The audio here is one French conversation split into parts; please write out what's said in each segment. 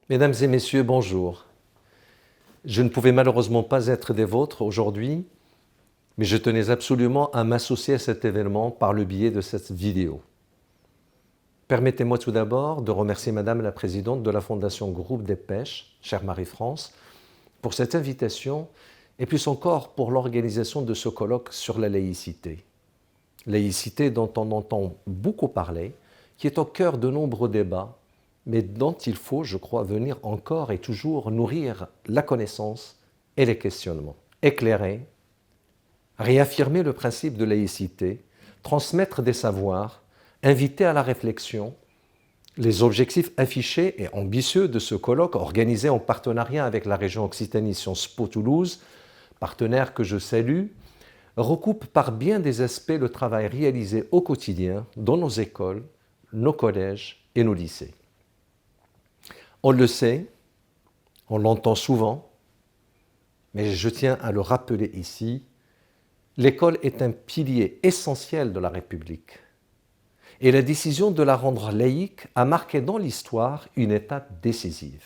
Mesdames et messieurs, bonjour. Je ne pouvais malheureusement pas être des vôtres aujourd'hui, mais je tenais absolument à m'associer à cet événement par le biais de cette vidéo. Permettez-moi tout d'abord de remercier Madame la Présidente de la Fondation Groupe des Pêches, chère Marie-France, pour cette invitation et plus encore pour l'organisation de ce colloque sur la laïcité. Laïcité dont on entend beaucoup parler, qui est au cœur de nombreux débats, mais dont il faut, je crois, venir encore et toujours nourrir la connaissance et les questionnements. Éclairer, réaffirmer le principe de laïcité, transmettre des savoirs, inviter à la réflexion, les objectifs affichés et ambitieux de ce colloque organisé en partenariat avec la région Occitanie Sciences Po Toulouse, partenaire que je salue, recoupent par bien des aspects le travail réalisé au quotidien dans nos écoles, nos collèges et nos lycées. On le sait, on l'entend souvent, mais je tiens à le rappeler ici, l'école est un pilier essentiel de la République. Et la décision de la rendre laïque a marqué dans l'histoire une étape décisive.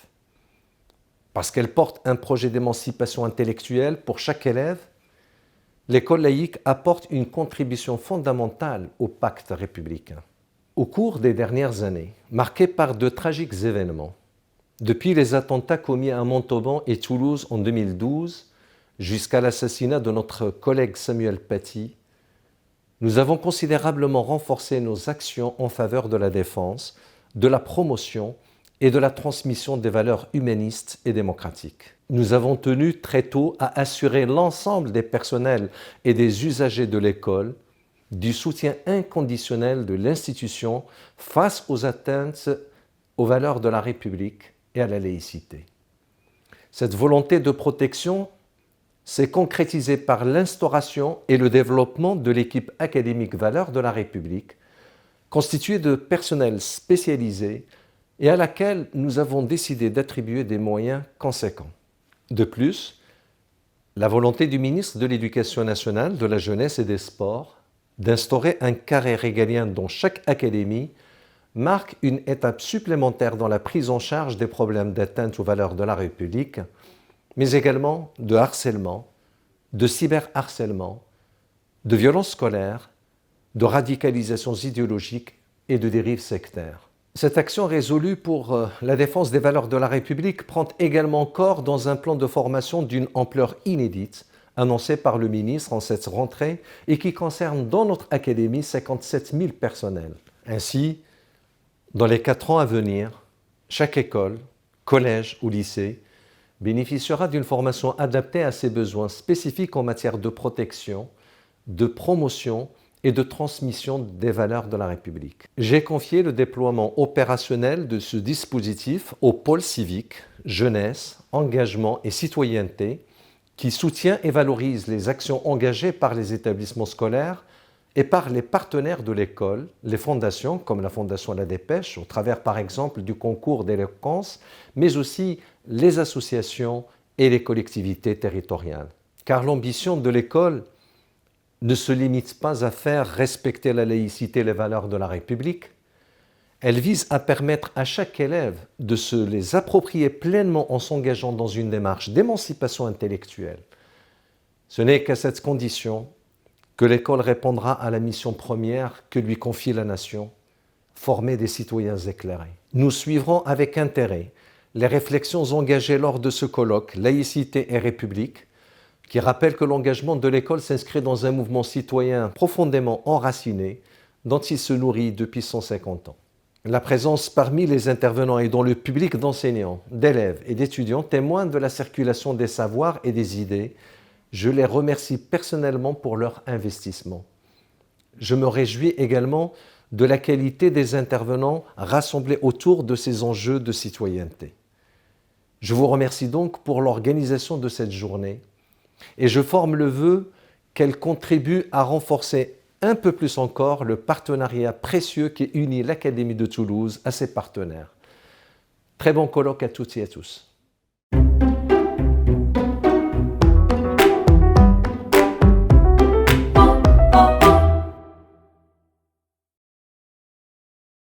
Parce qu'elle porte un projet d'émancipation intellectuelle pour chaque élève, l'école laïque apporte une contribution fondamentale au pacte républicain. Au cours des dernières années, marquées par de tragiques événements, depuis les attentats commis à Montauban et Toulouse en 2012 jusqu'à l'assassinat de notre collègue Samuel Paty, nous avons considérablement renforcé nos actions en faveur de la défense, de la promotion et de la transmission des valeurs humanistes et démocratiques. Nous avons tenu très tôt à assurer l'ensemble des personnels et des usagers de l'école du soutien inconditionnel de l'institution face aux atteintes aux valeurs de la République et à la laïcité. Cette volonté de protection s'est concrétisée par l'instauration et le développement de l'équipe académique Valeurs de la République, constituée de personnel spécialisé et à laquelle nous avons décidé d'attribuer des moyens conséquents. De plus, la volonté du ministre de l'Éducation nationale, de la Jeunesse et des Sports d'instaurer un carré régalien dans chaque académie marque une étape supplémentaire dans la prise en charge des problèmes d'atteinte aux valeurs de la République, mais également de harcèlement, de cyberharcèlement, de violences scolaires, de radicalisations idéologiques et de dérives sectaires. Cette action résolue pour la défense des valeurs de la République prend également corps dans un plan de formation d'une ampleur inédite, annoncé par le ministre en cette rentrée et qui concerne dans notre académie 57 000 personnels. Ainsi, dans les 4 ans à venir, chaque école, collège ou lycée bénéficiera d'une formation adaptée à ses besoins spécifiques en matière de protection, de promotion et de transmission des valeurs de la République. J'ai confié le déploiement opérationnel de ce dispositif au pôle civique, jeunesse, engagement et citoyenneté, qui soutient et valorise les actions engagées par les établissements scolaires et par les partenaires de l'école, les fondations comme la Fondation La Dépêche, au travers par exemple du concours d'éloquence, mais aussi les associations et les collectivités territoriales. Car l'ambition de l'école ne se limite pas à faire respecter la laïcité et les valeurs de la République, elle vise à permettre à chaque élève de se les approprier pleinement en s'engageant dans une démarche d'émancipation intellectuelle. Ce n'est qu'à cette condition que l'école répondra à la mission première que lui confie la nation, former des citoyens éclairés. Nous suivrons avec intérêt les réflexions engagées lors de ce colloque Laïcité et République, qui rappelle que l'engagement de l'école s'inscrit dans un mouvement citoyen profondément enraciné, dont il se nourrit depuis 150 ans. La présence parmi les intervenants et dans le public d'enseignants, d'élèves et d'étudiants témoigne de la circulation des savoirs et des idées. Je les remercie personnellement pour leur investissement. Je me réjouis également de la qualité des intervenants rassemblés autour de ces enjeux de citoyenneté. Je vous remercie donc pour l'organisation de cette journée et je forme le vœu qu'elle contribue à renforcer un peu plus encore le partenariat précieux qui unit l'Académie de Toulouse à ses partenaires. Très bon colloque à toutes et à tous.